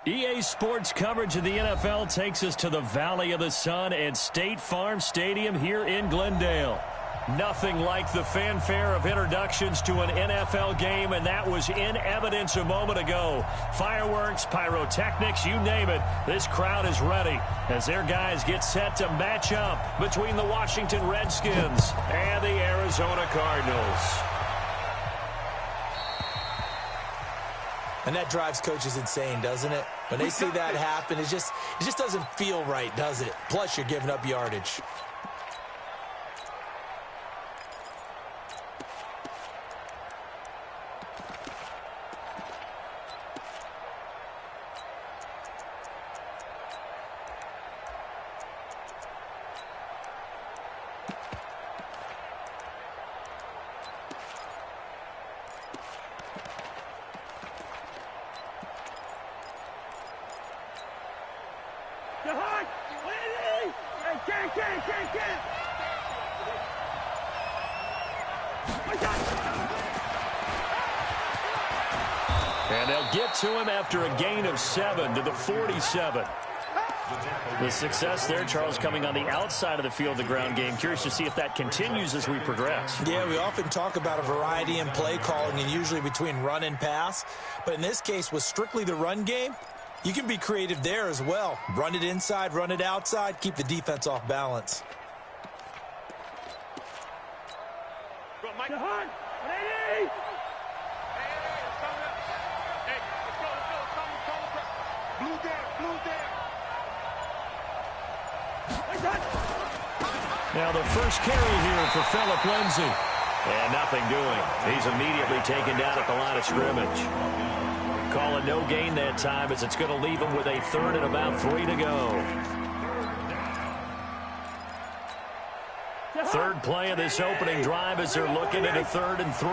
EA Sports coverage of the NFL takes us to the Valley of the Sun at State Farm Stadium here in Glendale. Nothing like the fanfare of introductions to an NFL game, and that was in evidence a moment ago. Fireworks, pyrotechnics, you name it. This crowd is ready as their guys get set to match up between the Washington Redskins and the Arizona Cardinals. And that drives coaches insane, doesn't it? When they see that happen, it just doesn't feel right, does it? Plus, you're giving up yardage. And they'll get to him after a gain of 7 to the 47. The success there, Charles, coming on the outside of the field, the ground game. Curious to see if that continues as we progress. Yeah, we often talk about a variety in play calling and usually between run and pass. But in this case, with strictly the run game, you can be creative there as well. Run it inside, run it outside, keep the defense off balance. Now the first carry here for Phillip Lindsay. And nothing doing. He's immediately taken down at the line of scrimmage. Call it no gain that time as it's going to leave him with a third and about 3 to go. Third play of this opening drive as they're looking at a 3rd and 3.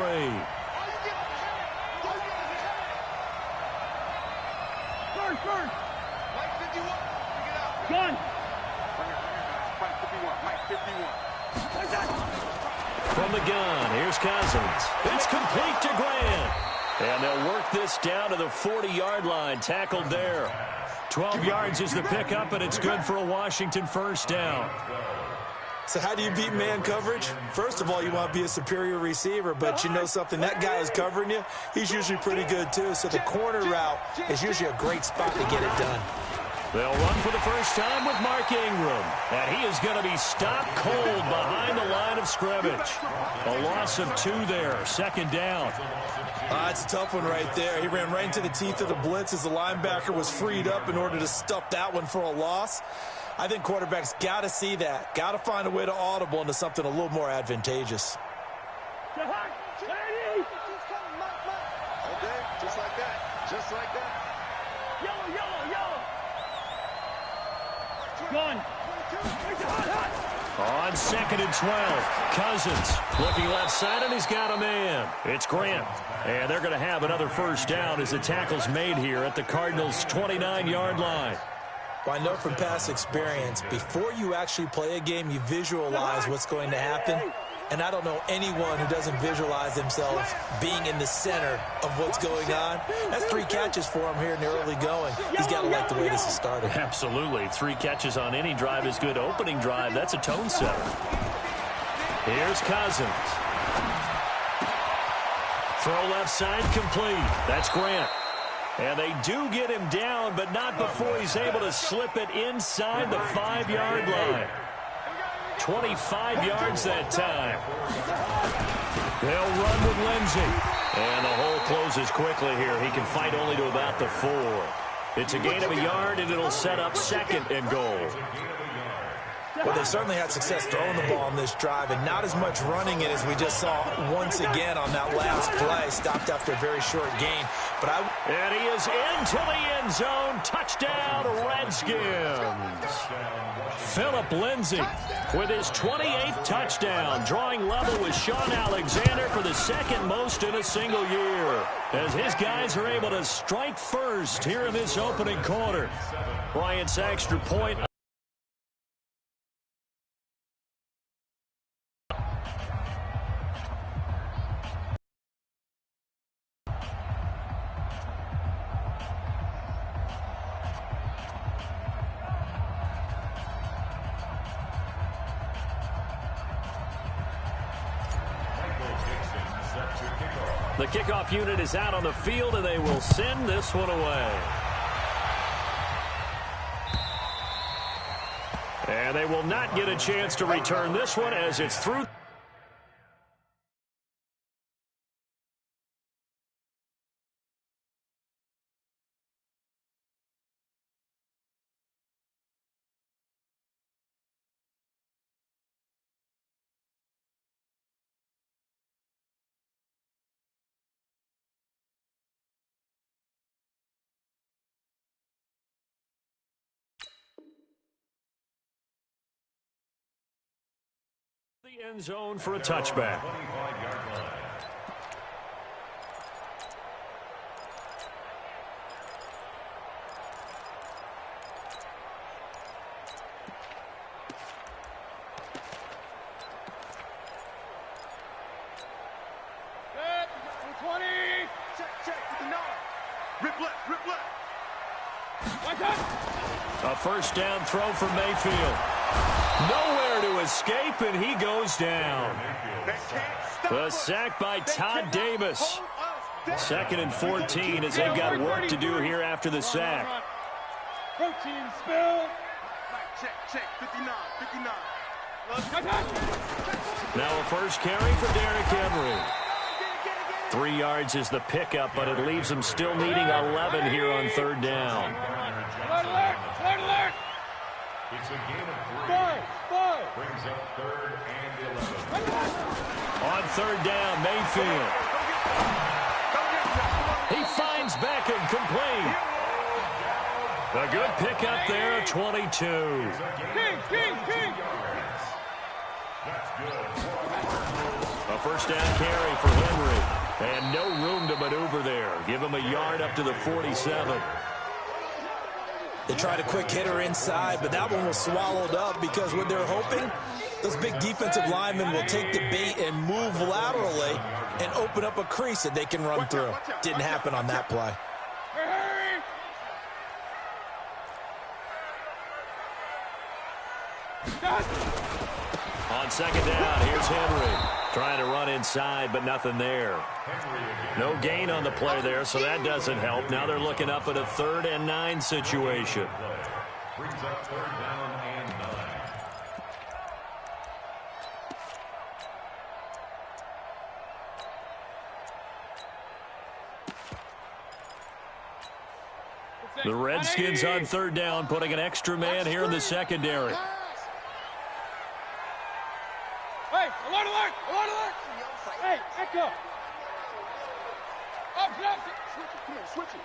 From the gun, here's Cousins. It's complete to Grant. And they'll work this down to the 40-yard line, tackled there. 12 yards is the pickup, and it's good for a Washington first down. So how do you beat man coverage? First of all, you want to be a superior receiver, but you know something, that guy who's covering you, he's usually pretty good too. So the corner route is usually a great spot to get it done. They'll run for the first time with Mark Ingram. And he is going to be stopped cold behind the line of scrimmage. A loss of 2 there, second down. It's a tough one right there. He ran right into the teeth of the blitz as the linebacker was freed up in order to stuff that one for a loss. I think quarterbacks got to see that. Got to find a way to audible into something a little more advantageous. Okay, just like that. Just like that. Yellow. On 2nd and 12, Cousins looking left side, and he's got a man. It's Grant. And they're going to have another first down as the tackle's made here at the Cardinals' 29-yard line. Well, I know from past experience, before you actually play a game, you visualize what's going to happen. And I don't know anyone who doesn't visualize themselves being in the center of what's going on. That's 3 catches for him here in the early going. He's got to like the way this is started. Absolutely. 3 catches on any drive is good. Opening drive, that's a tone setter. Here's Cousins. Throw left side complete. That's Grant. And they do get him down, but not before he's able to slip it inside the 5-yard line. 25 yards that time. They'll run with Lindsay. And the hole closes quickly here. He can fight only to about the 4. It's a gain of a yard, and it'll set up 2nd and goal. Well, they certainly had success throwing the ball on this drive, and not as much running it as we just saw once again on that last play. Stopped after a very short gain. And he is into the end zone. Touchdown, Redskins. Phillip Lindsay with his 28th touchdown, drawing level with Sean Alexander for the 2nd most in a single year, as his guys are able to strike first here in this opening quarter. Bryant's extra point. The kickoff unit is out on the field, and they will send this one away. And they will not get a chance to return this one as it's through. The end zone for a touchback. A first down throw for Mayfield. Nowhere to escape, and he goes down. The sack by Todd Davis. 2nd and 14 as they've got work to do here after the sack. Protein spill. Check, 59. Now a first carry for Derrick Henry. 3 yards is the pickup, but it leaves them still needing 11 here on 3rd down. Alert! It's a gain of 3. Brings up 3rd and 11. On 3rd down, Mayfield. He finds Beckham complete. A good pickup there at 22. King. That's good. A first down carry for Henry. And no room to maneuver there. Give him a yard up to the 47. They tried a quick hitter inside, but that one was swallowed up because what they're hoping, those big defensive linemen will take the bait and move laterally and open up a crease that they can run through. Didn't happen on that play. On 2nd down, here's Henry. Trying to run inside, but nothing there. No gain on the play there, so that doesn't help. Now they're looking up at a 3rd and 9 situation. Brings up 3rd down and 9. The Redskins on 3rd down, putting an extra man here in the secondary. Hey, alert! Hey, echo! Up! Switch it.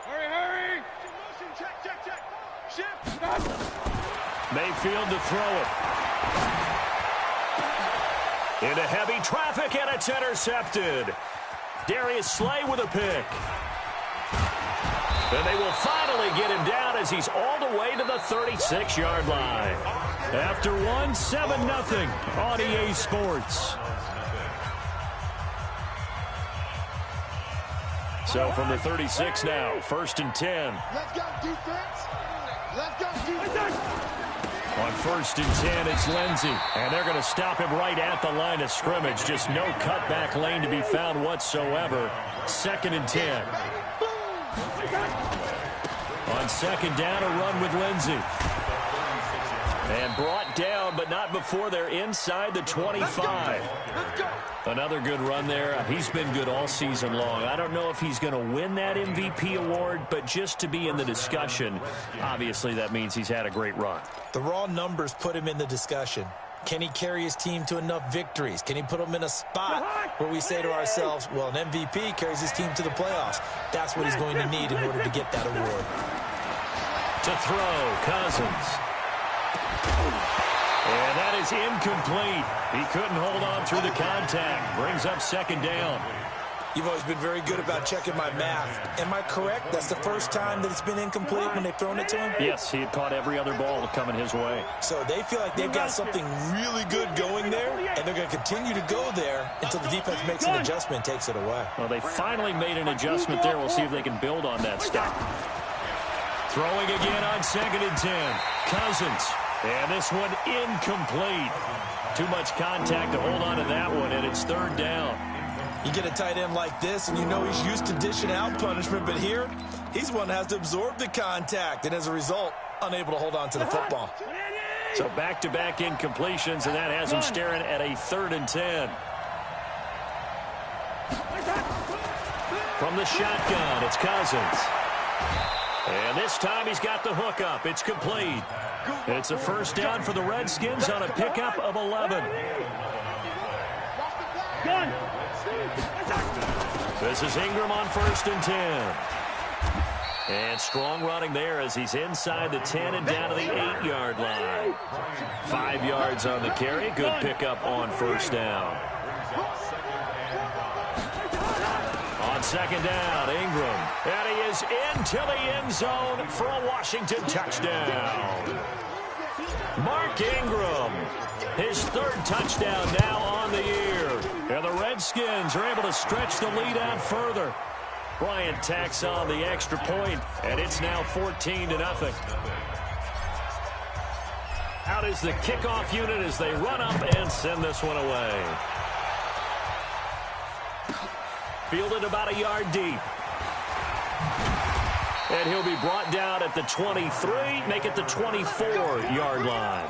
Hurry! Check. Shift. Mayfield to throw it. Into heavy traffic, and it's intercepted. Darius Slay with a pick. And they will finally get him down as he's all the way to the 36-yard line. After 7-0 on EA Sports. So from the 36 now, 1st and 10. Let's go, defense. On 1st and 10, it's Lindsey. And they're going to stop him right at the line of scrimmage. Just no cutback lane to be found whatsoever. 2nd and 10. On 2nd down, a run with Lindsey. And brought down, but not before they're inside the 25. Another good run there. He's been good all season long. I don't know if he's going to win that MVP award, but just to be in the discussion, obviously that means he's had a great run. The raw numbers put him in the discussion. Can he carry his team to enough victories? Can he put them in a spot where we say to ourselves, well, an MVP carries his team to the playoffs. That's what he's going to need in order to get that award. To throw, Cousins. And that is incomplete. He couldn't hold on through the contact. Brings up 2nd down. You've always been very good about checking my math. Am I correct? That's the first time that it's been incomplete when they've thrown it to him? Yes, he had caught every other ball coming his way. So they feel like they've got something really good going there, and they're going to continue to go there until the defense makes an adjustment and takes it away. Well, they finally made an adjustment there. We'll see if they can build on that stop. Throwing again on 2nd and 10. Cousins. And this one incomplete. Too much contact to hold on to that one, and it's third down. You get a tight end like this, and you know he's used to dishing out punishment, but here, he's one that has to absorb the contact, and as a result, unable to hold on to the football. So back-to-back incompletions, and that has him staring at a 3rd and 10. From the shotgun, it's Cousins. And this time he's got the hook up. It's complete. It's a first down for the Redskins on a pickup of 11. This is Ingram on 1st and 10. And strong running there as he's inside the 10 and down to the 8-yard line. 5 yards on the carry. Good pickup on first down. On second down, Ingram. And he is into the end zone for a Washington touchdown. Mark Ingram, his 3rd touchdown now on the year. And the Redskins are able to stretch the lead out further. Bryant tacks on the extra point, and it's now 14-0. Out is the kickoff unit as they run up and send this one away. Fielded about a yard deep. And he'll be brought down at the 23, make it the 24-yard line.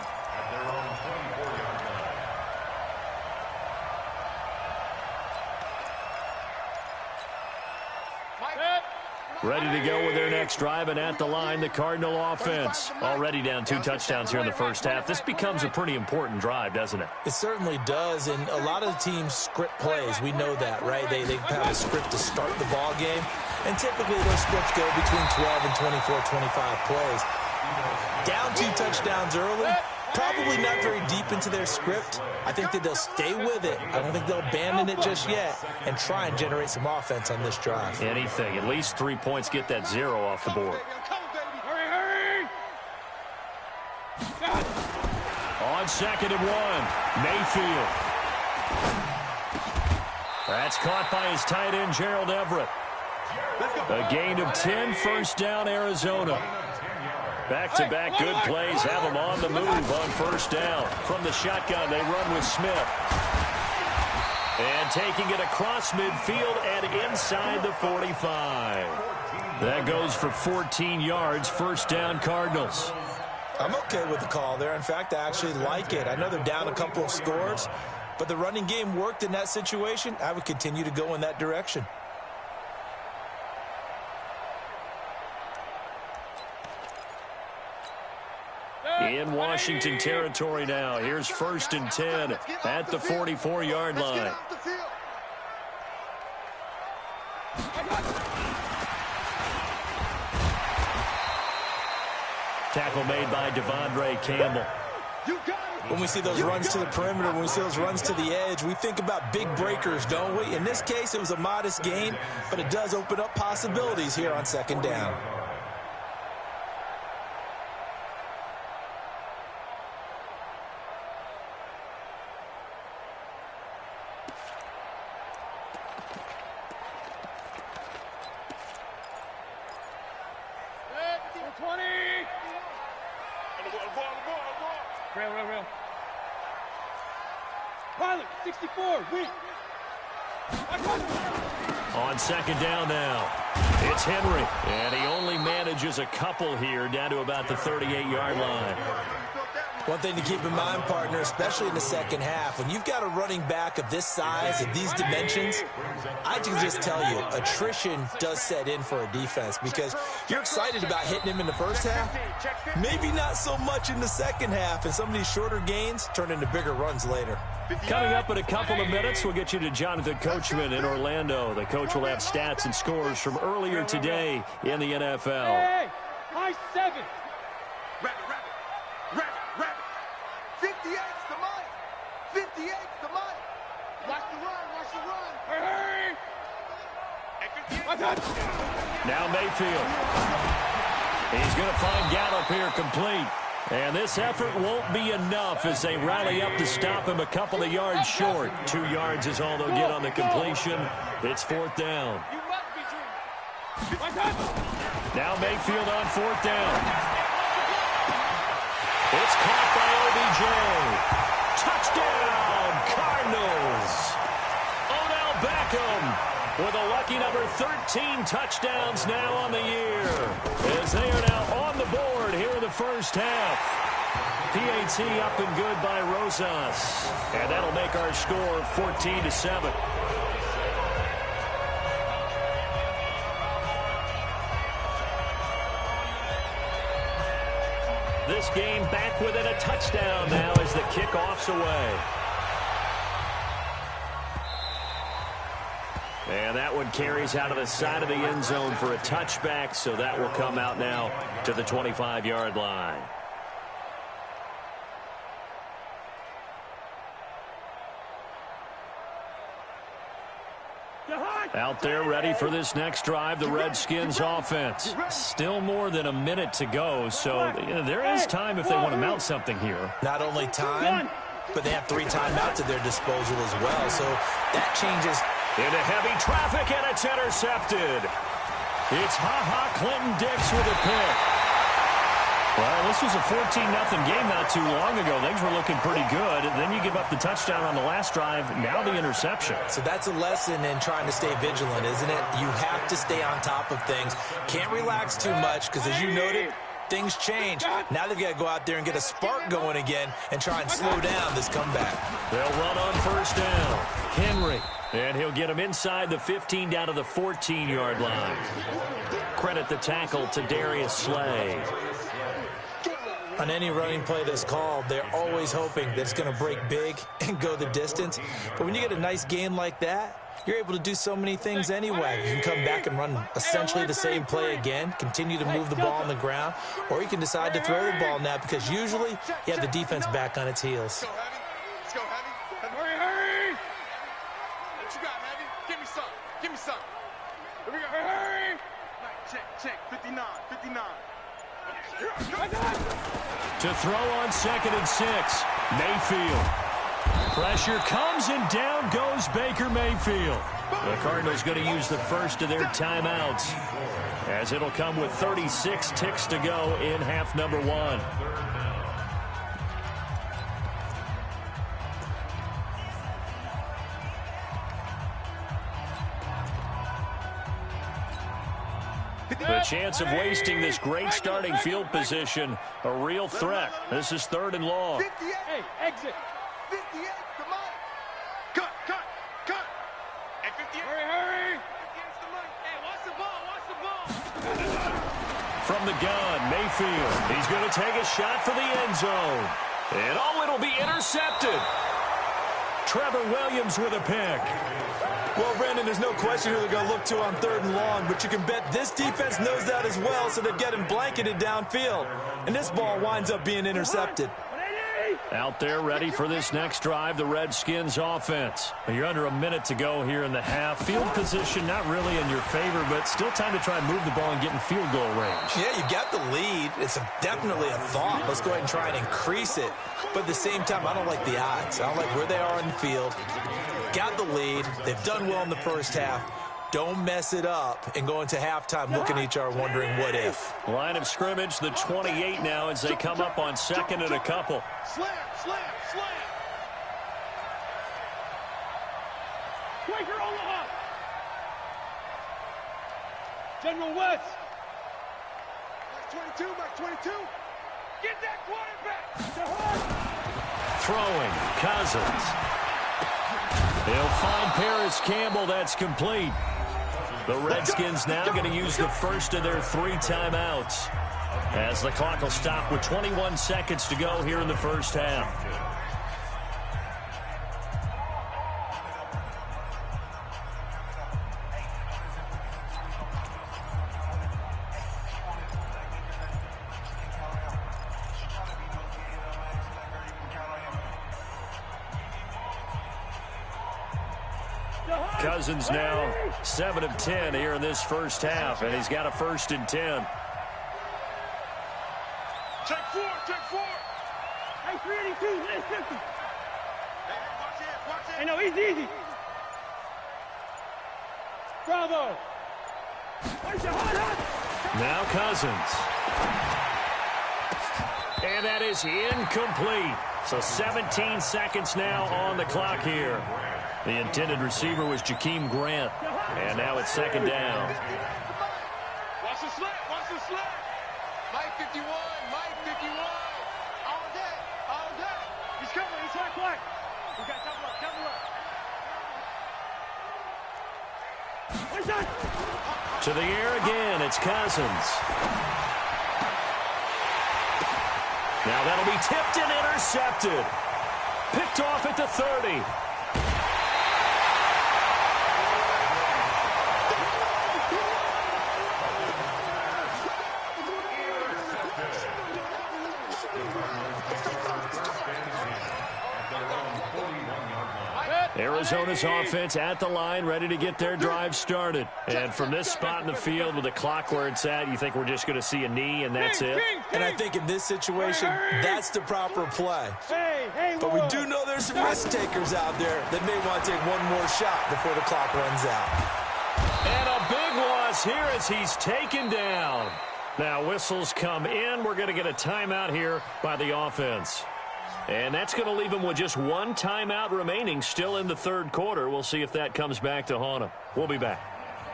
Ready to go with their next drive, and at the line, the Cardinal offense. Already down 2 touchdowns here in the first half. This becomes a pretty important drive, doesn't it? It certainly does, and a lot of the teams script plays. We know that, right? They have a script to start the ball game, and typically those scripts go between 12 and 24, 25 plays. Down 2 touchdowns early, probably not very deep into their script. I think that they'll stay with it. I don't think they'll abandon it just yet and try and generate some offense on this drive. Anything. At least 3 points, get that 0 off the board. Hurry! On 2nd and 1, Mayfield. That's caught by his tight end, Gerald Everett. A gain of 10, first down, Arizona. Back-to-back good plays have them on the move on first down. From the shotgun, they run with Smith. And taking it across midfield and inside the 45. That goes for 14 yards, first down Cardinals. I'm okay with the call there. In fact, I actually like it. I know they're down a couple of scores, but the running game worked in that situation. I would continue to go in that direction. In Washington territory now. Here's 1st and 10 at the 44-yard line. Tackle made by Devondre Campbell. When we see those runs to the perimeter, when we see those runs to the edge, we think about big breakers, don't we? In this case, it was a modest gain, but it does open up possibilities here on 2nd down. Real. Pilot, 64, weak. On 2nd down now, it's Henry. And he only manages a couple here down to about the 38-yard line. One thing to keep in mind, partner, especially in the second half, when you've got a running back of this size, of these dimensions, I can just tell you, attrition does set in for a defense because you're excited about hitting him in the first half, maybe not so much in the second half, and some of these shorter gains turn into bigger runs later. Coming up in a couple of minutes, we'll get you to Jonathan Coachman in Orlando. The coach will have stats and scores from earlier today in the NFL. Hey, high 7. Rapid. 58's the money. 58's the money. Watch the run. Hurry. Now Mayfield. He's going to find Gallup here complete. And this effort won't be enough as they rally up to stop him a couple of yards short. 2 yards is all they'll get on the completion. It's 4th down. Now Mayfield on 4th down. It's caught by OBJ. Touchdown, Cardinals. Odell Beckham with a lucky number 13 touchdowns now on the year, as they are now on the board here in the first half. PAT up and good by Rosas, and that'll make our score 14-7. This game back within a touchdown now as the kickoff's away. And that one carries out of the side of the end zone for a touchback, so that will come out now to the 25-yard line. Out there ready for this next drive, the Redskins offense. Still more than a minute to go, so there is time if they want to mount something here. Not only time, but they have 3 timeouts at their disposal as well, so that changes. Into heavy traffic, and it's intercepted. It's Clinton-Dix with a pick. Well, this was a 14-0 game not too long ago. Things were looking pretty good. Then you give up the touchdown on the last drive. Now the interception. So that's a lesson in trying to stay vigilant, isn't it? You have to stay on top of things. Can't relax too much because, as you noted, things change. Now they've got to go out there and get a spark going again and try and slow down this comeback. They'll run on first down. Henry. And he'll get him inside the 15 down to the 14-yard line. Credit the tackle to Darius Slay. On any running play that's called, they're always hoping that it's going to break big and go the distance. But when you get a nice game like that, you're able to do so many things anyway. You can come back and run essentially the same play again, continue to move the ball on the ground, or you can decide to throw the ball now because usually you have the defense back on its heels. Let's go, Heavy. Hurry. What you got, Heavy? Give me some. Give me some. Here we go. Hurry. Check. 59. To throw on 2nd and 6. Mayfield. Pressure comes and down goes Baker Mayfield. The Cardinals going to use the first of their timeouts, as it'll come with 36 ticks to go in half number 1. The chance of wasting this great starting field position, a real threat. This is 3rd and long. 58. Hey, exit. 58, come on. Cut. Hey, 58. Hurry. 58's the money. Hey, watch the ball. From the gun, Mayfield. He's going to take a shot for the end zone. And it'll be intercepted. Trevor Williams with a pick. Well, Brandon, there's no question who they're going to look to on 3rd and long, but you can bet this defense knows that as well, so they're getting blanketed downfield. And this ball winds up being intercepted. Out there ready for this next drive, the Redskins offense. You're under a minute to go here in the half. Field position not really in your favor, but still time to try and move the ball and get in field goal range. Yeah, you got the lead. It's definitely a thought. Let's go ahead and try and increase it. But at the same time, I don't like the odds. I don't like where they are in the field. Got the lead. They've done well in the first half. Don't mess it up and go into halftime looking at each other wondering what if. Line of scrimmage, the 28 now as they come up on 2nd and a couple. Slam. Quaker Omaha. General West. Mark 22. Get that quarterback. Throwing, Cousins. He'll find Paris Campbell. That's complete. The Redskins now going to use the first of their 3 timeouts, as the clock will stop with 21 seconds to go here in the first half. Cousins now 7 of 10 here in this first half, and he's got a 1st and 10. Check 4. Hey, 382, let's 50. Hey, watch it. Hey, no, easy. Bravo. Now Cousins. And that is incomplete. So 17 seconds now on the clock here. The intended receiver was Jakeem Grant. And now it's second down. Watch the slant. Watch the slant. Mike 51. Mike 51. All day. All day. He's coming. He's right flank. We got double up. Double up. To the air again. It's Cousins. Now that'll be tipped and intercepted. Picked off at the 30. Arizona's offense at the line, ready to get their drive started. And from this spot in the field with the clock where it's at, you think we're just going to see a knee and that's it? And I think in this situation, that's the proper play. But we do know there's some risk takers out there that may want to take one more shot before the clock runs out. And a big loss here as he's taken down. Now whistles come in. We're going to get a timeout here by the offense. And that's going to leave him with just one timeout remaining still in the third quarter. We'll see if that comes back to haunt him. We'll be back.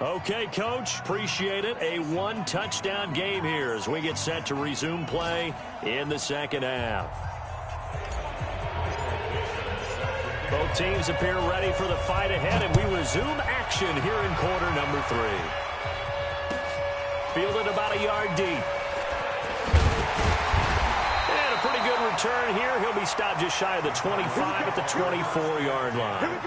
Okay, Coach, appreciate it. A one-touchdown game here as we get set to resume play in the second half. Both teams appear ready for the fight ahead, and we resume action here in quarter number 3. Fielded about a yard deep. Pretty good return here. He'll be stopped just shy of the 25 at the 24-yard line.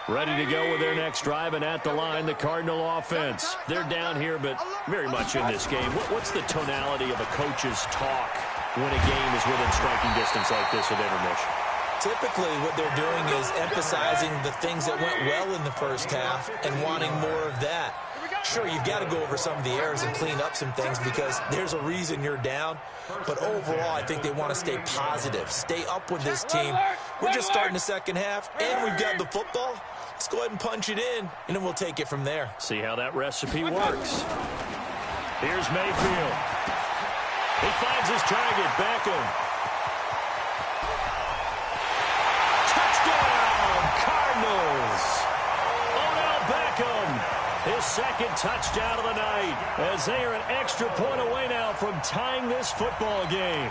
Ready to go with their next drive, and at the line, the Cardinal offense. They're down here, but very much in this game. What's the tonality of a coach's talk when a game is within striking distance like this with intermission? Typically, what they're doing is emphasizing the things that went well in the first half and wanting more of that. Sure, you've got to go over some of the errors and clean up some things because there's a reason you're down. But overall, I think they want to stay positive, stay up with this team. We're just starting the second half, and we've got the football. Let's go ahead and punch it in, and then we'll take it from there. See how that recipe works. Here's Mayfield. He finds his target, Beckham. Cardinals. Odell Beckham, his second touchdown of the night, as they are an extra point away now from tying this football game.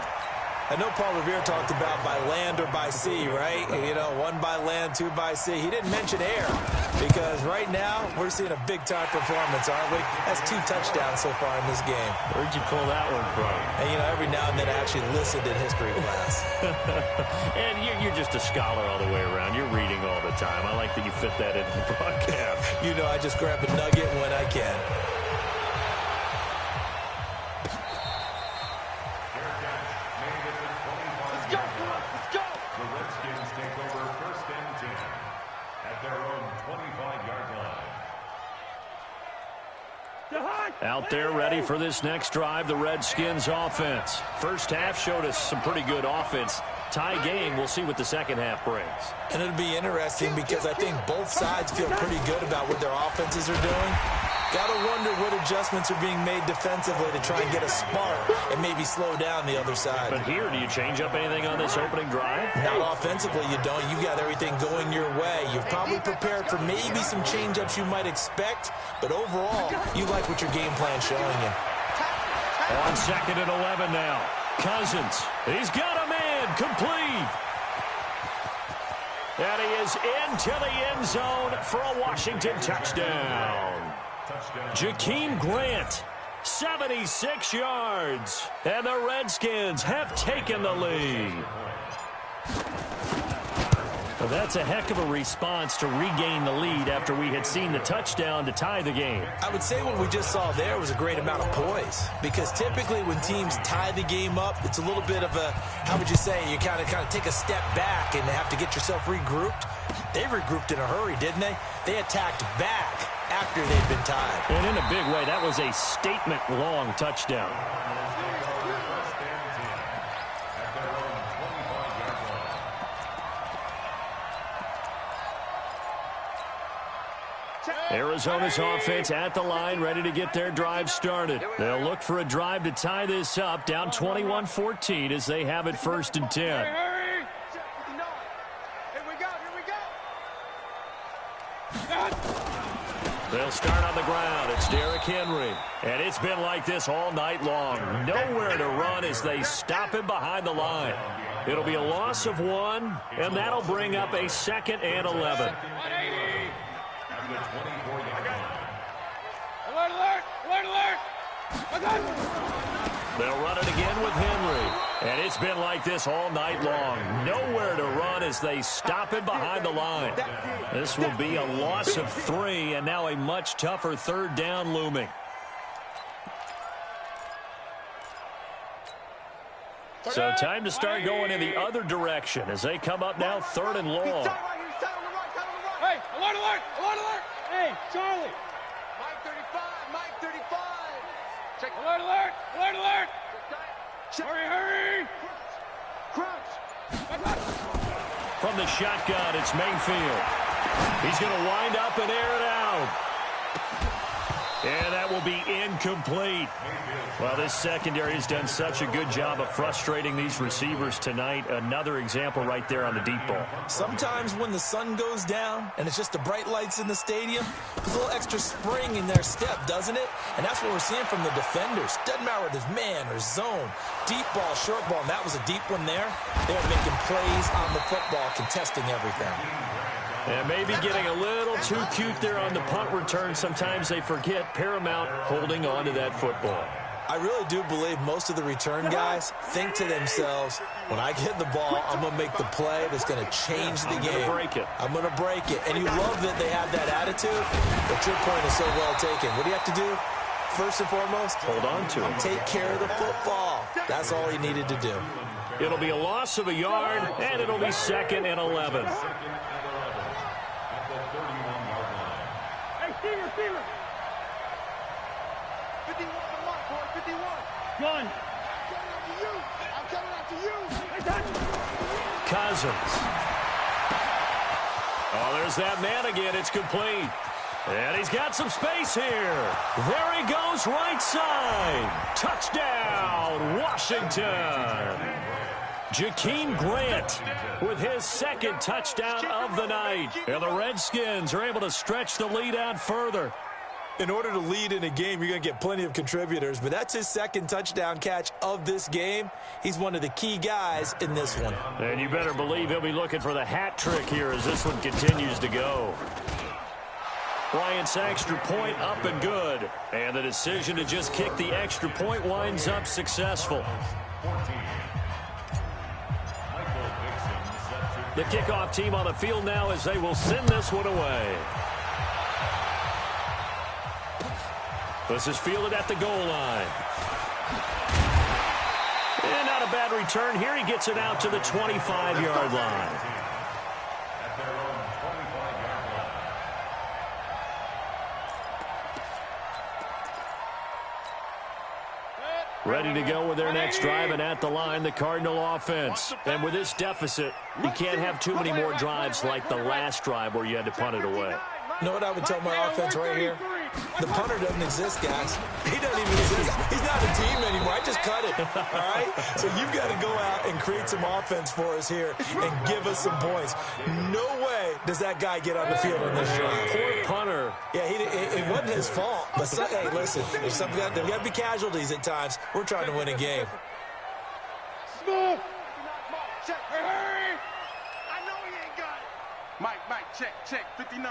I know Paul Revere talked about by land or by sea, right? You know, one by land, two by sea. He didn't mention air because right now we're seeing a big-time performance, aren't we? That's 2 touchdowns so far in this game. Where'd you pull that one from? And, you know, every now and then I actually listened in history class. And you're just a scholar all the way around. You're reading all the time. I like that you fit that into the broadcast. You know, I just grab a nugget when I can. Out there ready for this next drive, the Redskins offense. First half showed us some pretty good offense. Tie game, we'll see what the second half brings. And it'll be interesting because I think both sides feel pretty good about what their offenses are doing. Got to wonder what adjustments are being made defensively to try and get a spark and maybe slow down the other side. But here, do you change up anything on this opening drive? Not offensively, you don't. You've got everything going your way. You've probably prepared for maybe some change-ups you might expect, but overall, you like what your game plan's showing you. On second and 11 now. Cousins, he's got a man, complete. And he is into the end zone for a Washington touchdown. Jakeem Grant, 76 yards. And the Redskins have taken the lead. Well, that's a heck of a response to regain the lead after we had seen the touchdown to tie the game. I would say what we just saw there was a great amount of poise because typically when teams tie the game up, it's a little bit of a, how would you say, you kind of take a step back and have to get yourself regrouped. They regrouped in a hurry, didn't they? They attacked back after they'd been tied. And in a big way, that was a statement-long touchdown. Arizona's offense at the line, ready to get their drive started. They'll look for a drive to tie this up, down 21-14 as they have it 1st and 10. Hurry! Here we go. They'll start on the ground. It's Derrick Henry. And it's been like this all night long. Nowhere to run as they stop him behind the line. It'll be a loss of 1, and that'll bring up a 2nd and 11. 180. Alert, alert, alert, alert. They'll run it again with Henry. And it's been like this all night long. Nowhere to run as they stop him behind the line. This will be a loss of 3, and now a much tougher 3rd down looming. So time to start going in the other direction as they come up now 3rd and long. Hey, alert, alert, alert, alert. Hey, Charlie. Mike 35, Mike 35. Check. Alert, alert, alert, alert. Hurry, hurry. Crouch. From the shotgun, it's Mayfield. He's going to wind up and air it out. And that will be incomplete. Well, this secondary has done such a good job of frustrating these receivers tonight. Another example right there on the deep ball. Sometimes when the sun goes down and it's just the bright lights in the stadium, there's a little extra spring in their step, doesn't it? And that's what we're seeing from the defenders. Doesn't matter whether it's man or zone, deep ball, short ball, and that was a deep one there. They're making plays on the football, contesting everything. And maybe getting a little too cute there on the punt return. Sometimes they forget paramount holding on to that football. I really do believe most of the return guys think to themselves, when I get the ball, I'm going to make the play that's going to change the game. I'm going to break it. And you love that they have that attitude, but your point is so well taken. What do you have to do? First and foremost, hold on to it. Take care of the football. That's all he needed to do. It'll be a loss of a yard, and it'll be 2nd and 11. Receiver. 51 on Mark, boy, 51. Gun. I'm coming after you. Cousins. Oh, there's that man again. It's complete. And he's got some space here. There he goes, right side. Touchdown, Washington. Jakeem Grant with his 2nd touchdown of the night. And the Redskins are able to stretch the lead out further. In order to lead in a game, you're going to get plenty of contributors, but that's his 2nd touchdown catch of this game. He's one of the key guys in this one. And you better believe he'll be looking for the hat trick here as this one continues to go. Bryant's extra point up and good. And the decision to just kick the extra point winds up successful. The kickoff team on the field now as they will send this one away. This is fielded at the goal line. And not a bad return here. He gets it out to the 25-yard line. Ready to go with their next drive, and at the line, the Cardinal offense. And with this deficit, you can't have too many more drives like the last drive where you had to punt it away. You know what I would tell my offense right here? The punter doesn't exist, guys. He doesn't even exist. He's not a team anymore. I just cut it, all right? So you've got to go out and create some offense for us here and give us some points. No way does that guy get on the field on this drive. Poor punter. Yeah, it wasn't his fault. But, hey, listen, there's got to be casualties at times. We're trying to win a game. Smooth. Hurry. I know he ain't got it. Mike, check. 59.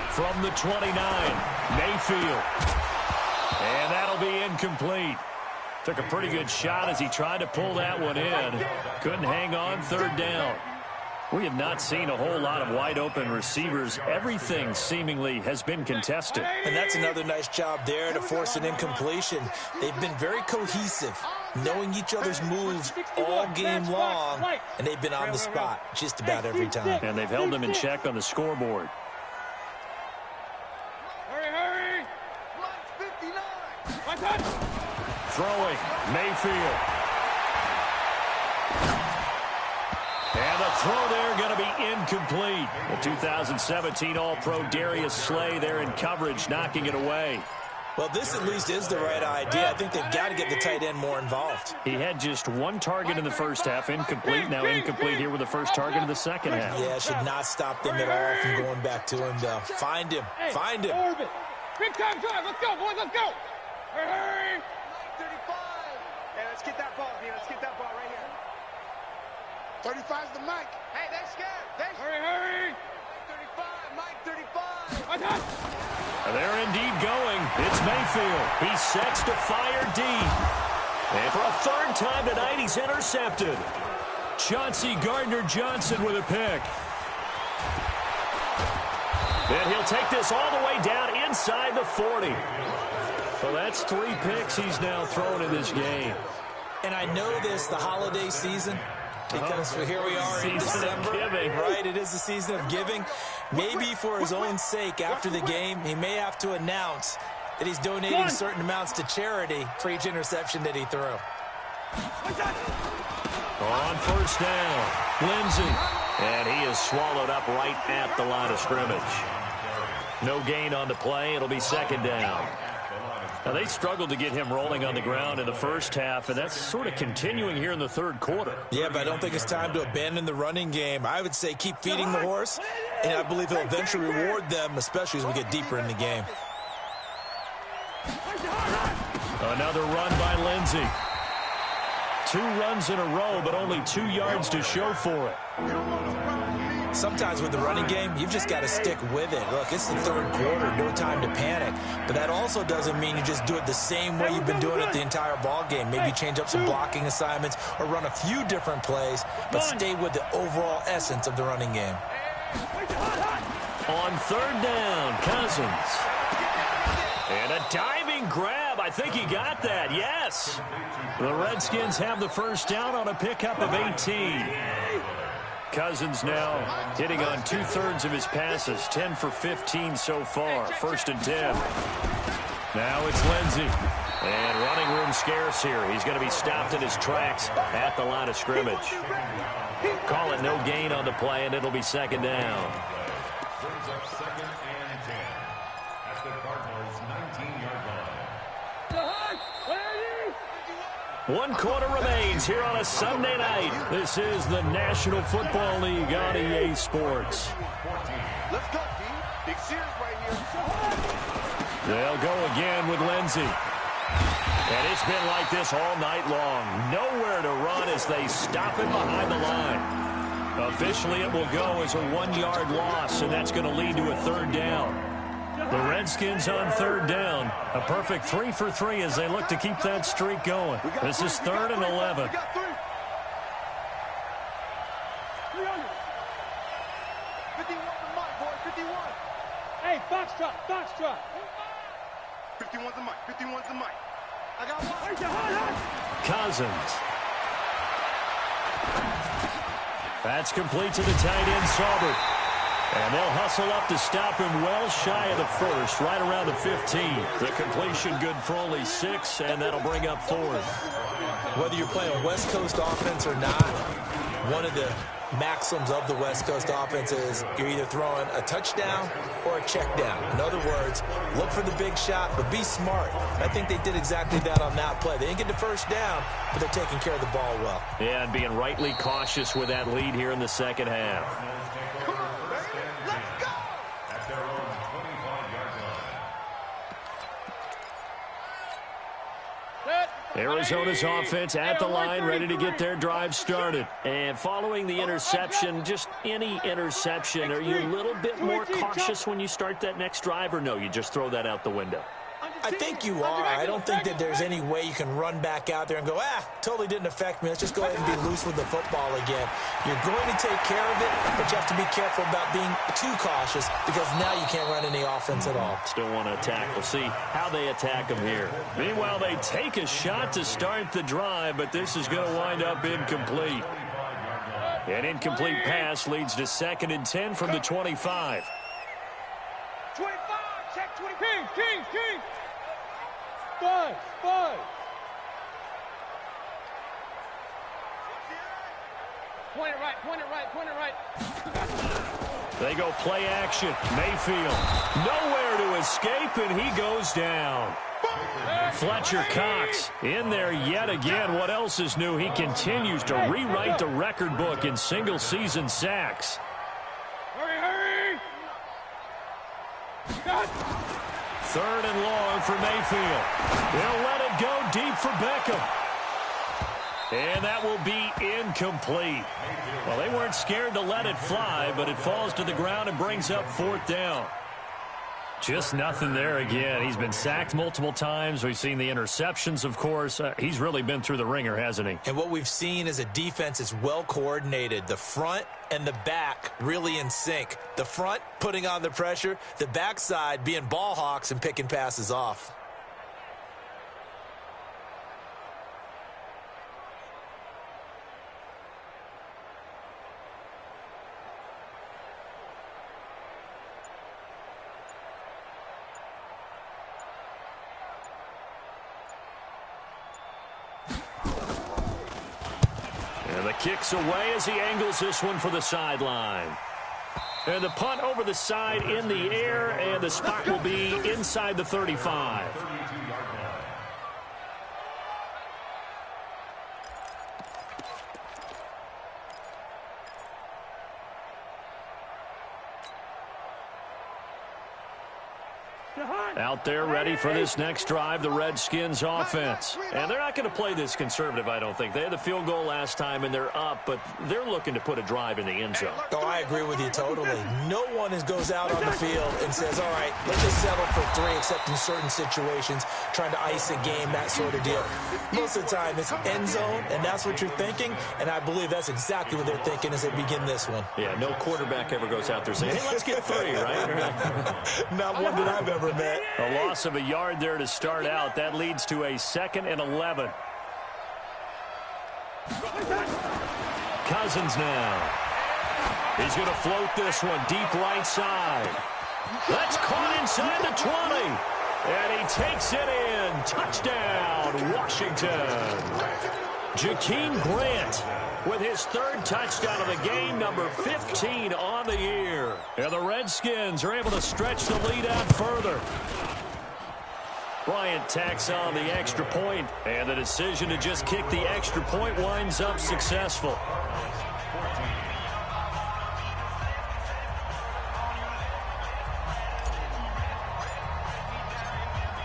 From the 29, Mayfield. And that'll be incomplete. Took a pretty good shot as he tried to pull that one in. Couldn't hang on, 3rd down. We have not seen a whole lot of wide-open receivers. Everything seemingly has been contested. And that's another nice job there to force an incompletion. They've been very cohesive, knowing each other's moves all game long, and they've been on the spot just about every time. And they've held them in check on the scoreboard. Hurry. Mike 59. Throwing, Mayfield. And the throw there going to be incomplete. The 2017 All-Pro Darius Slay there in coverage, knocking it away. Well, this at least is the right idea. I think they've got to get the tight end more involved. He had just one target in the first half, incomplete. Now incomplete here with the first target in the second half. Yeah, should not stop them at all from going back to him, though. Find him. Find him. Big time drive. Let's go, boys. Let's go. Hurry. 35. Hey, let's get that ball here. Let's get that ball right here. 35's the mic. Hey, they're scared. Hurry. 35. Mike 35. They're indeed going. It's Mayfield. He sets to fire deep. And for a third time tonight, he's intercepted. Chauncey Gardner-Johnson with a pick. And he'll take this all the way down inside the 40. So that's 3 picks he's now thrown in this game. And I know this, the holiday season, because here we are in December, right? It is the season of giving. Maybe for his own sake, after the game, he may have to announce that he's donating certain amounts to charity for each interception that he threw. On first down, Lindsey. And he is swallowed up right at the line of scrimmage. No gain on the play. It'll be second down. Now, they struggled to get him rolling on the ground in the first half, and that's sort of continuing here in the third quarter. Yeah, but I don't think it's time to abandon the running game. I would say keep feeding the horse, and I believe he'll eventually reward them, especially as we get deeper in the game. Another run by Lindsey. 2 runs in a row, but only 2 yards to show for it. Sometimes with the running game, you've just got to stick with it. Look, it's the third quarter, no time to panic. But that also doesn't mean you just do it the same way you've been doing it the entire ball game. Maybe change up some blocking assignments or run a few different plays, but stay with the overall essence of the running game. On third down, Cousins. And a diving grab. I think he got that, yes. The Redskins have the first down on a pickup of 18. Cousins now hitting on 2/3 of his passes, 10 for 15 so far. First and 10. Now it's Lindsey. And running room scarce here. He's going to be stopped in his tracks at the line of scrimmage. Call it no gain on the play, and it'll be second down. Brings up second and 10 at the Cardinals' 19-yard line. 1 quarter remains here on a Sunday night. This is the National Football League on EA Sports. Let's go, D. Big Sears right here. They'll go again with Lindsey. And it's been like this all night long. Nowhere to run as they stop him behind the line. Officially, it will go as a 1-yard loss, and that's going to lead to a third down. The Redskins on third down. A perfect 3 for 3 as they look to keep that streak going. This is 3rd and 11. 51's the mic, boys. 51. Hey, foxtrot. 51's the mic. 51's the mic. I got one. Cousins. That's complete to the tight end, Saubert. And they'll hustle up to stop him well shy of the first, right around the 15. The completion good for only 6, and that'll bring up 4th. Whether you're playing West Coast offense or not, one of the maxims of the West Coast offense is you're either throwing a touchdown or a check down. In other words, look for the big shot, but be smart. I think they did exactly that on that play. They didn't get the first down, but they're taking care of the ball well. Yeah, and being rightly cautious with that lead here in the second half. Arizona's offense at the line, ready to get their drive started. And following the interception, just any interception, are you a little bit more cautious when you start that next drive, or no, you just throw that out the window? I think you are. I don't think that there's any way you can run back out there and go, totally didn't affect me. Let's just go ahead and be loose with the football again. You're going to take care of it, but you have to be careful about being too cautious because now you can't run any offense at all. Still want to attack. We'll see how they attack them here. Meanwhile, they take a shot to start the drive, but this is going to wind up incomplete. An incomplete pass leads to 2nd and 10 from the 25. 25, check 20. Kings. 5. Point it right, point it right, point it right. They go play action. Mayfield nowhere to escape, and he goes down. Fletcher Cox in there yet again. What else is new? He continues to rewrite the record book in single-season sacks. Hurry, hurry! Third and long for Mayfield. They'll let it go deep for Beckham. And that will be incomplete. Well, they weren't scared to let it fly, but it falls to the ground and brings up fourth down. Just nothing there again. He's been sacked multiple times. We've seen the interceptions, of course. He's really been through the ringer, hasn't he? And what we've seen is a defense that's well coordinated. The front and the back really in sync. The front putting on the pressure, the backside being ball hawks and picking passes off. Kicks away as he angles this one for the sideline. And the punt over the side in the air, and the spot will be inside the 35. Out there ready for this next drive, the Redskins offense. And they're not going to play this conservative, I don't think. They had the field goal last time, and they're up, but they're looking to put a drive in the end zone. Oh, I agree with you totally. No one goes out on the field and says, all right, let's just settle for three, except in certain situations, trying to ice a game, that sort of deal. Most of the time, it's end zone, and that's what you're thinking, and I believe that's exactly what they're thinking as they begin this one. Yeah, no quarterback ever goes out there saying, hey, let's get three, right? Not one that I've ever met. A loss of a yard there to start out. That leads to a 2nd and 11. Cousins now. He's going to float this one deep right side. That's caught inside the 20. And he takes it in. Touchdown, Washington. Jakeem Grant with his 3rd touchdown of the game, number 15 on the year. And the Redskins are able to stretch the lead out further. Bryant tacks on the extra point, and the decision to just kick the extra point winds up successful.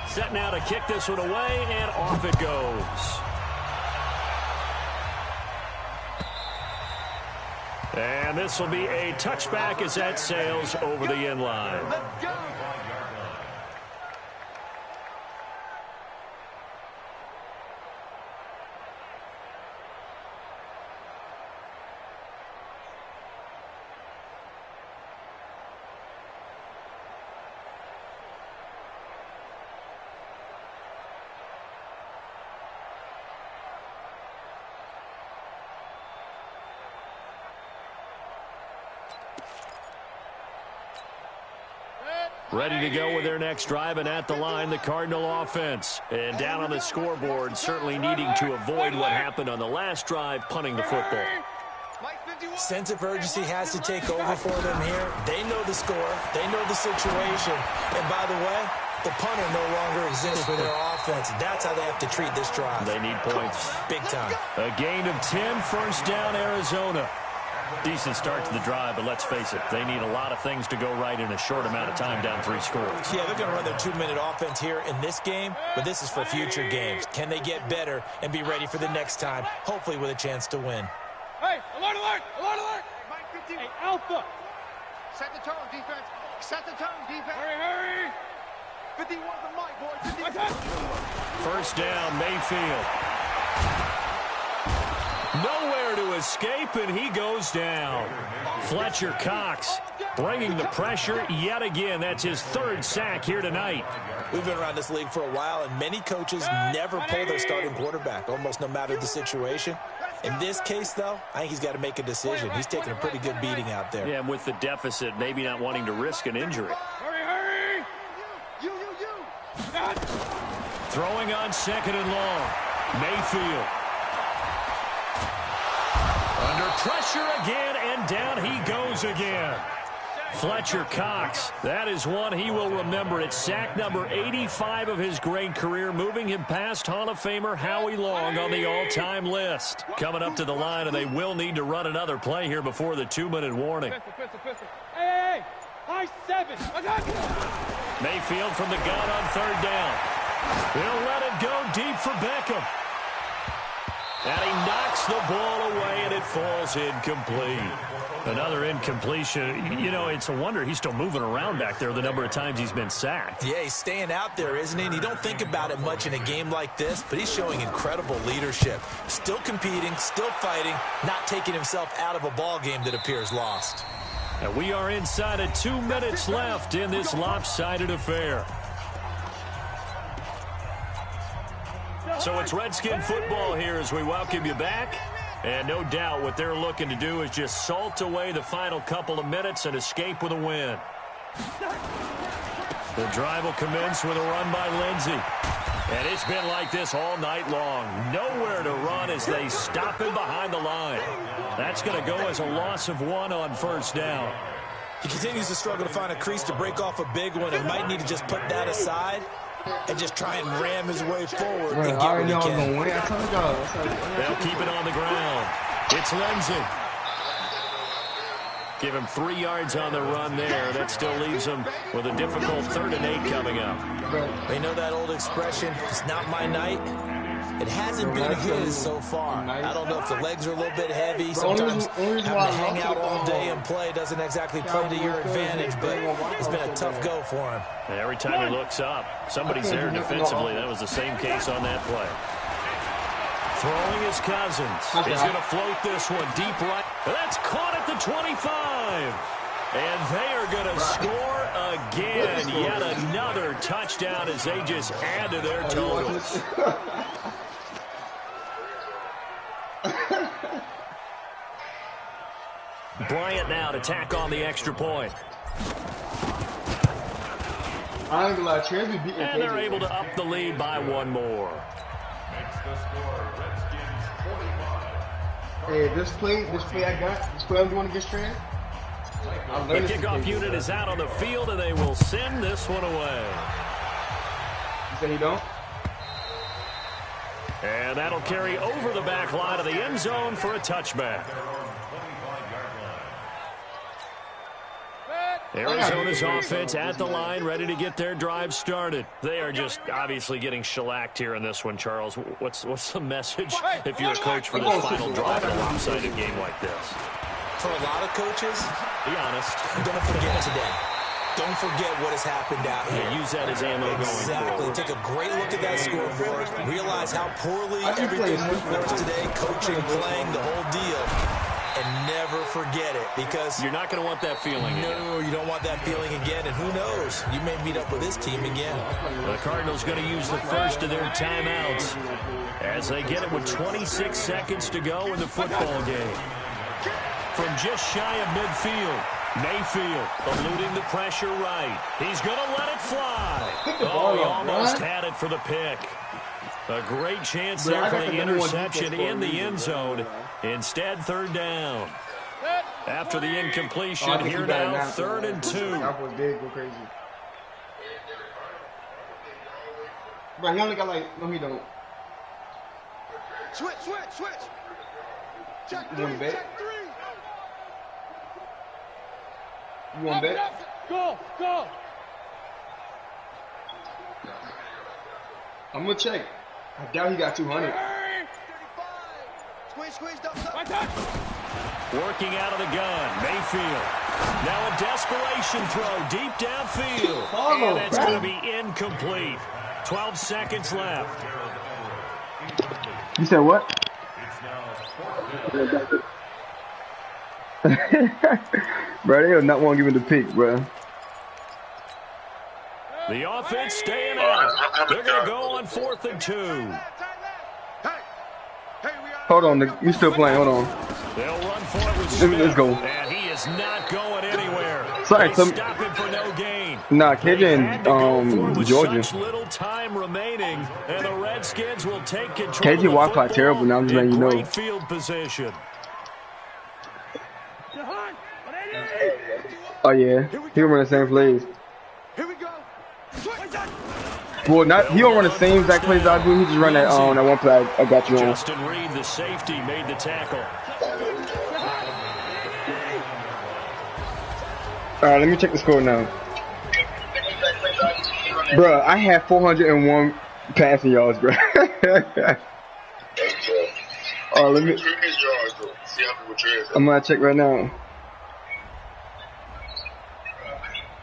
Set now to kick this one away, and off it goes. And this will be a touchback as that sails over the end line. Ready to go with their next drive, and at the line, the Cardinal offense. And down on the scoreboard, certainly needing to avoid what happened on the last drive, punting the football. Sense of urgency has to take over for them here. They know the score. They know the situation. And by the way, the punter no longer exists for their offense. That's how they have to treat this drive. They need points. Big time. A gain of 10, first down, Arizona. Decent start to the drive, but let's face it, they need a lot of things to go right in a short amount of time, down 3 scores. Yeah, they're going to run their 2-minute offense here in this game, but this is for future games. Can they get better and be ready for the next time, hopefully with a chance to win? Hey, alert, alert, alert, alert! Hey, Alpha! Set the tone, defense. Set the tone, defense. Hurry, hurry! 51 the mic, boys. First down, Mayfield. Nowhere to escape, and he goes down. Fletcher Cox bringing the pressure yet again. That's his 3rd sack here tonight. We've been around this league for a while, and many coaches never pull their starting quarterback, almost no matter the situation. In this case, though, I think he's got to make a decision. He's taking a pretty good beating out there. Yeah, and with the deficit, maybe not wanting to risk an injury. Hurry, hurry! You! Throwing on 2nd and long. Mayfield. Under pressure again, and down he goes again. Fletcher Cox, that is one he will remember. It's sack number 85 of his great career, moving him past Hall of Famer Howie Long on the all-time list. Coming up to the line, and they will need to run another play here before the 2-minute warning. Hey, high 7. Mayfield from the gun on 3rd down. He'll let it go deep for Beckham. And he knocks the ball away, and it falls incomplete. Another incompletion. You know, it's a wonder he's still moving around back there the number of times he's been sacked. Yeah, he's staying out there, isn't he? And you don't think about it much in a game like this, but he's showing incredible leadership. Still competing, still fighting, not taking himself out of a ball game that appears lost. And we are inside of 2 minutes left in this lopsided affair. So it's Redskin football here as we welcome you back. And no doubt what they're looking to do is just salt away the final couple of minutes and escape with a win. The drive will commence with a run by Lindsey. And it's been like this all night long. Nowhere to run as they stop him behind the line. That's going to go as a loss of 1 on 1st down. He continues to struggle to find a crease to break off a big one and might need to just put that aside and just try and ram his way forward and get what he can. They'll keep it on the ground. It's Lindsey. Give him 3 yards on the run there. That still leaves him with a difficult 3rd and 8 coming up. They know that old expression, it's not my night. It hasn't been his so far. I don't know if the legs are a little bit heavy. Sometimes having to hang out all day and play doesn't exactly play to your advantage, but it's been a tough go for him. And every time he looks up, somebody's there defensively. That was the same case on that play. Throwing his Cousins. He's going to float this one deep right. That's caught at the 25. And they are going to score again. Yet another touchdown as they just add to their totals. Bryant now to tack on the extra point. I ain't gonna lie, Trans be beating. And they're able to up the lead by 1 more. Makes the score Redskins 45. Hey, this play I got, this play I'm doing against Trans. The kickoff unit is out on the field, and they will send this one away. You say you don't? And that'll carry over the back line of the end zone for a touchback. Arizona's offense at the line, ready to get their drive started. They are just obviously getting shellacked here in this one, Charles. What's the message if you're a coach for this final drive in a lopsided game like this? For a lot of coaches, be honest, don't forget today. Don't forget what has happened out here. Yeah, use that as ammo going forward. Take a great look at that scoreboard. Realize how poorly everything went for us today, coaching, playing, the whole deal. And never forget it, because you're not going to want that feeling again. No, you don't want that feeling again, and who knows? You may meet up with this team again. The Cardinals going to use the first of their timeouts as they get it with 26 seconds to go in the football game. From just shy of midfield, Mayfield eluding the pressure right. He's going to let it fly. Oh, he almost had it for the pick. A great chance there for the interception in the end zone. Instead, 3rd down. After the incompletion, here now, 3rd and 2. Cowboys did go crazy. But he only got like, no, he don't. Switch. Check You want to bet? check 3. You want to bet? Go. I'm going to check. I doubt he got 200. Squeeze, don't stop. Working out of the gun, Mayfield. Now a desperation throw deep downfield. And that's going to be incomplete. 12 seconds left. You said what? Bro, they do not want to give him the pick, bro. The offense staying out. They're going to go on 4th and 2. Hold on, you still playing, hold on. They'll run for it with Smith. Let's go. And he is not going anywhere. Sorry, they stop him for no gain. Nah, KJ and Georgia. Such little time remaining, and the Redskins will take control. KJ walk clock terrible now, I'm just letting you know. Great field position. Oh yeah, he don't run the same plays. Here we go. Well, not he don't run the same exact plays I do. He just run that that one play I got you on. Justin Reed, the safety, made the tackle. All right, let me check the score now. Bruh, I have 401 passing yards, bruh. Oh, let me. I'm gonna check right now.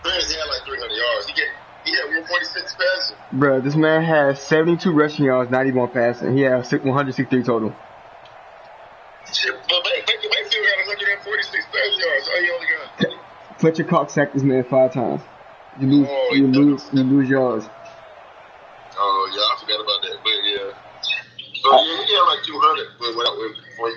He had like 300 yards. He had 146 passing. Bruh, this man has 72 rushing yards, 91 passing. He has 163 total. Shit, but Mayfield got 146 passing yards. Oh, he only got. Fletcher Cox sacked this man 5 times. You lose yards. Oh yeah, I forgot about that. But yeah. So yeah, he had like 200 before he got